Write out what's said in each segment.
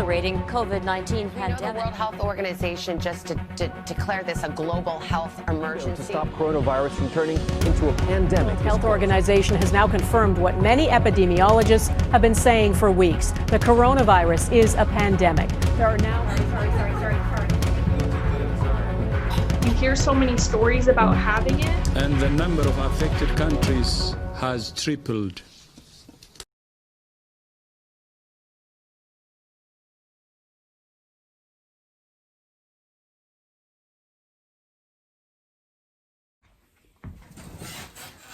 accelerating COVID-19 pandemic. The World Health Organization just declared this a global health emergency. To stop coronavirus from turning into a pandemic. The Health Organization has now confirmed what many epidemiologists have been saying for weeks. The coronavirus is a pandemic. There are now... You hear so many stories about having it. And the number of affected countries has tripled.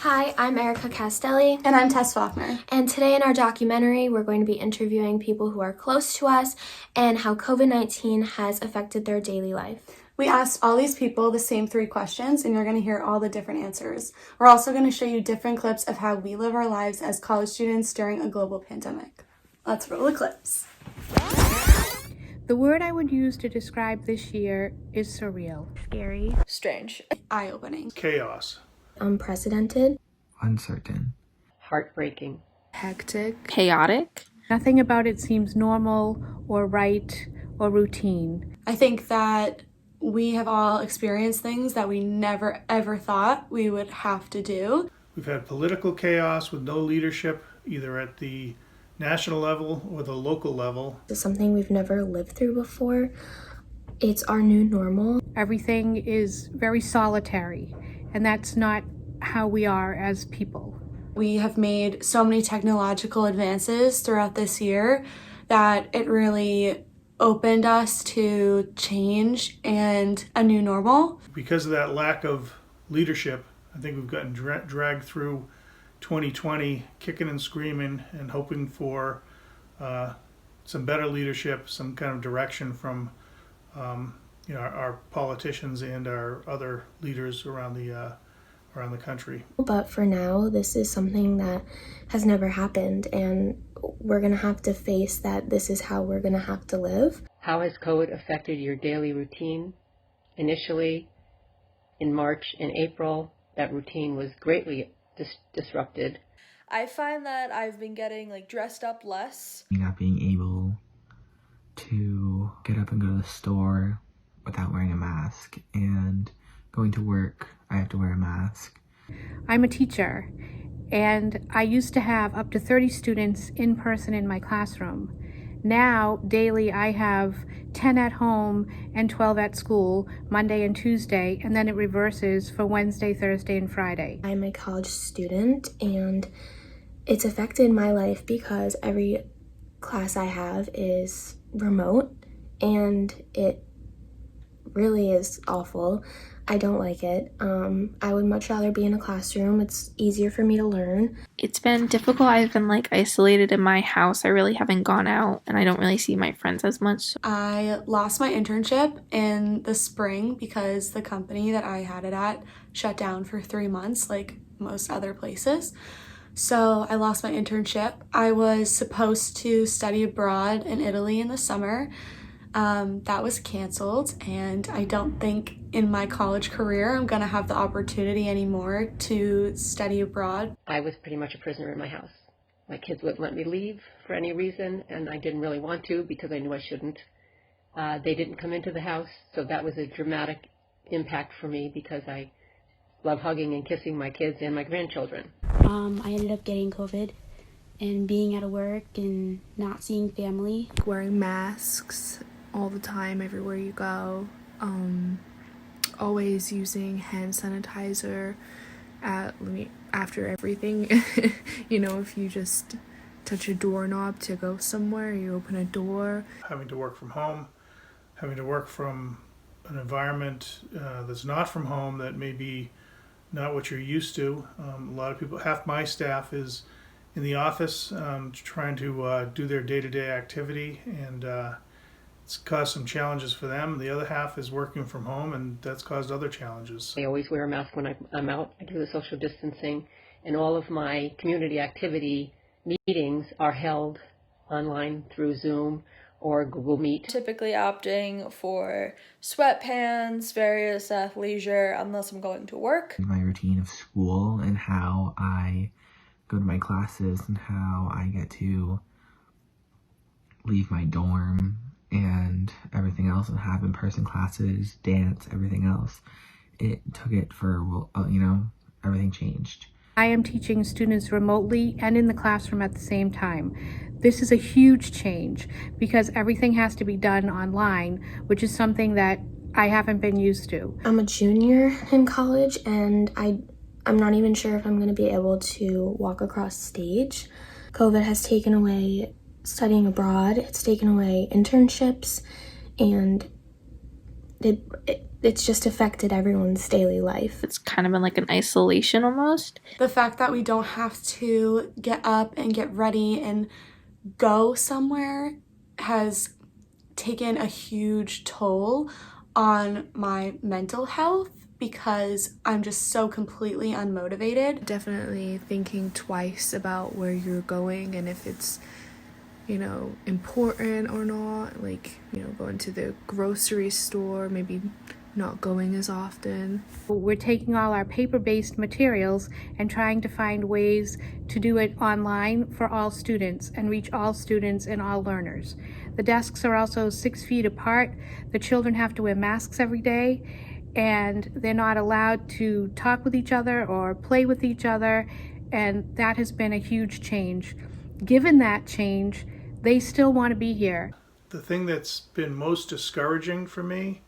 Hi, I'm Erica Castelli. And I'm Tess Faulkner. And today in our documentary, we're going to be interviewing people who are close to us and how COVID-19 has affected their daily life. We asked all these people the same 3 questions, and you're going to hear all the different answers. We're also going to show you different clips of how we live our lives as college students during a global pandemic. Let's roll the clips. The word I would use to describe this year is surreal. Scary. Strange. Eye-opening. Chaos. Unprecedented. Uncertain. Heartbreaking. Hectic. Chaotic. Nothing about it seems normal or right or routine. I think that we have all experienced things that we never ever thought we would have to do. We've had political chaos with no leadership, either at the national level or the local level. It's something we've never lived through before. It's our new normal. Everything is very solitary, and that's not how we are as people. We have made so many technological advances throughout this year that it really opened us to change and a new normal. Because of that lack of leadership, I think we've gotten dragged through 2020 kicking and screaming and hoping for some better leadership, some kind of direction from our politicians and our other leaders around the country. But for now, this is something that has never happened, and we're going to have to face that this is how we're going to have to live. How has COVID affected your daily routine? Initially, in March and April, that routine was greatly disrupted. I find that I've been getting dressed up less. Not being able to get up and go to the store without wearing a mask, and going to work, I have to wear a mask. I'm a teacher, and I used to have up to 30 students in person in my classroom. Now, daily, I have 10 at home and 12 at school, Monday and Tuesday, and then it reverses for Wednesday, Thursday, and Friday. I'm a college student, and it's affected my life because every class I have is remote, and it really is awful. I don't like it. I would much rather be in a classroom. It's easier for me to learn. It's been difficult. I've been isolated in my house. I really haven't gone out, and I don't really see my friends as much. I lost my internship in the spring because the company that I had it at shut down for 3 months, like most other places. So I lost my internship. I was supposed to study abroad in Italy in the summer. That was canceled, and I don't think in my college career I'm gonna have the opportunity anymore to study abroad. I was pretty much a prisoner in my house. My kids wouldn't let me leave for any reason, and I didn't really want to because I knew I shouldn't. They didn't come into the house, so that was a dramatic impact for me because I love hugging and kissing my kids and my grandchildren. I ended up getting COVID and being out of work and not seeing family. Wearing masks all the time everywhere you go. Always using hand sanitizer after everything. If you just touch a doorknob to go somewhere, you open a door. Having to work from home, having to work from an environment that's not from home, that may be not what you're used to. A lot of people, half my staff is in the office trying to do their day-to-day activity, and it's caused some challenges for them. The other half is working from home, and that's caused other challenges. I always wear a mask when I'm out. I do the social distancing, and all of my community activity meetings are held online through Zoom or Google Meet. Typically opting for sweatpants, various athleisure, unless I'm going to work. My routine of school and how I go to my classes and how I get to leave my dorm also have in-person classes, dance, everything else. It took it for, everything changed. I am teaching students remotely and in the classroom at the same time. This is a huge change because everything has to be done online, which is something that I haven't been used to. I'm a junior in college and I'm not even sure if I'm going to be able to walk across stage. COVID has taken away studying abroad, it's taken away internships, and it's just affected everyone's daily life. It's kind of been like an isolation almost. The fact that we don't have to get up and get ready and go somewhere has taken a huge toll on my mental health because I'm just so completely unmotivated. Definitely thinking twice about where you're going and if it's, important or not. Like, going to the grocery store, maybe not going as often. We're taking all our paper-based materials and trying to find ways to do it online for all students and reach all students and all learners. The desks are also 6 feet apart. The children have to wear masks every day, and they're not allowed to talk with each other or play with each other, and that has been a huge change. Given that change, they still want to be here. The thing that's been most discouraging for me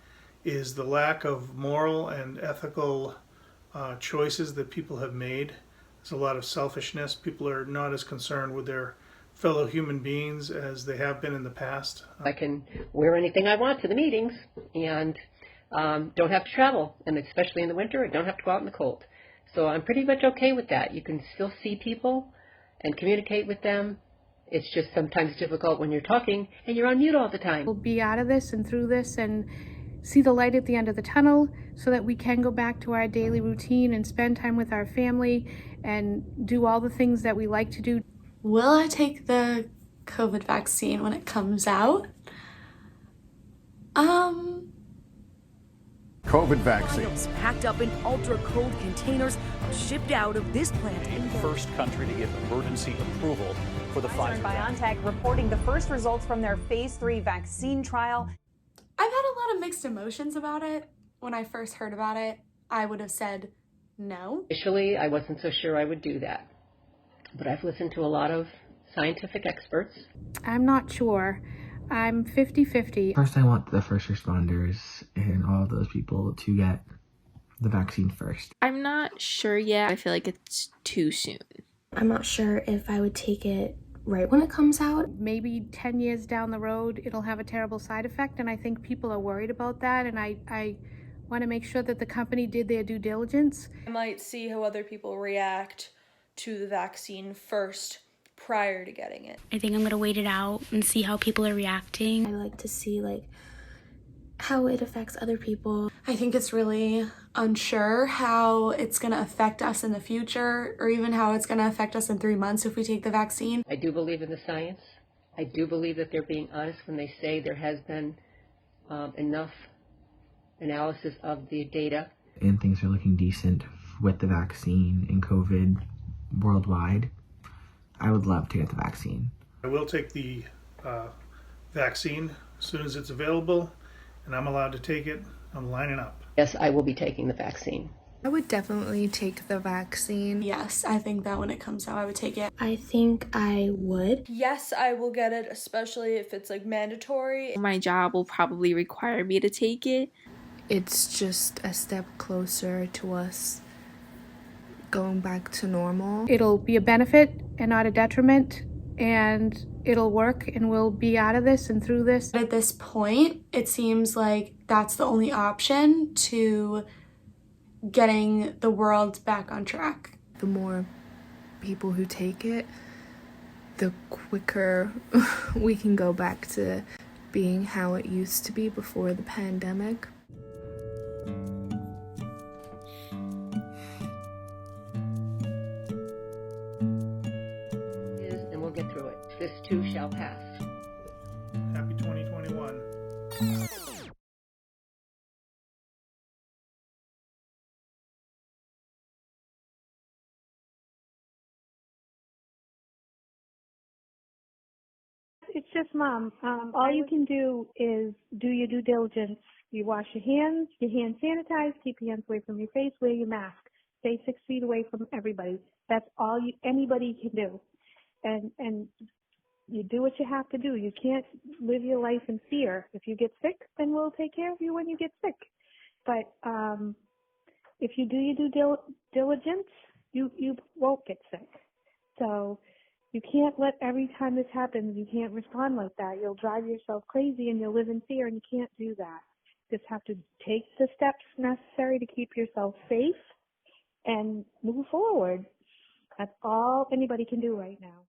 is the lack of moral and ethical choices that people have made. There's a lot of selfishness. People are not as concerned with their fellow human beings as they have been in the past. I can wear anything I want to the meetings and don't have to travel, and especially in the winter, I don't have to go out in the cold. So I'm pretty much okay with that. You can still see people and communicate with them. It's just sometimes difficult when you're talking and you're on mute all the time. We'll be out of this and through this and see the light at the end of the tunnel so that we can go back to our daily routine and spend time with our family and do all the things that we like to do. Will I take the COVID vaccine when it comes out? COVID vaccines. Packed up in ultra-cold containers shipped out of this plant. The first country to give emergency approval for the Pfizer. BioNTech reporting the first results from their phase 3 vaccine trial. I've had a lot of mixed emotions about it. When I first heard about it, I would have said no. Initially, I wasn't so sure I would do that, but I've listened to a lot of scientific experts. I'm not sure. I'm 50-50. First, I want the first responders and all of those people to get the vaccine first. I'm not sure yet. I feel like it's too soon. I'm not sure if I would take it right when it comes out. Maybe 10 years down the road, it'll have a terrible side effect, and I think people are worried about that, and I want to make sure that the company did their due diligence. I might see how other people react to the vaccine first prior to getting it. I think I'm gonna wait it out and see how people are reacting. I like to see how it affects other people. I think it's really unsure how it's gonna affect us in the future or even how it's gonna affect us in 3 months if we take the vaccine. I do believe in the science. I do believe that they're being honest when they say there has been enough analysis of the data. And things are looking decent with the vaccine and COVID worldwide. I would love to get the vaccine. I will take the vaccine as soon as it's available, and I'm allowed to take it. I'm lining up. Yes, I will be taking the vaccine. I would definitely take the vaccine. Yes, I think that when it comes out, I would take it. I think I would. Yes, I will get it, especially if it's mandatory. My job will probably require me to take it. It's just a step closer to us going back to normal. It'll be a benefit and not a detriment, and it'll work, and we'll be out of this and through this. At this point, it seems like that's the only option to getting the world back on track. The more people who take it, the quicker we can go back to being how it used to be before the pandemic. And we'll get through it. This too shall pass. Happy 2021. It's just Mom. All you can do is do your due diligence. You wash your hands sanitize, keep your hands away from your face, wear your mask, stay 6 feet away from everybody. That's all anybody can do. And you do what you have to do. You can't live your life in fear. If you get sick, then we'll take care of you when you get sick. But if you do your due diligence, you won't get sick. So you can't let every time this happens, you can't respond like that. You'll drive yourself crazy and you'll live in fear, and you can't do that. You just have to take the steps necessary to keep yourself safe and move forward. That's all anybody can do right now.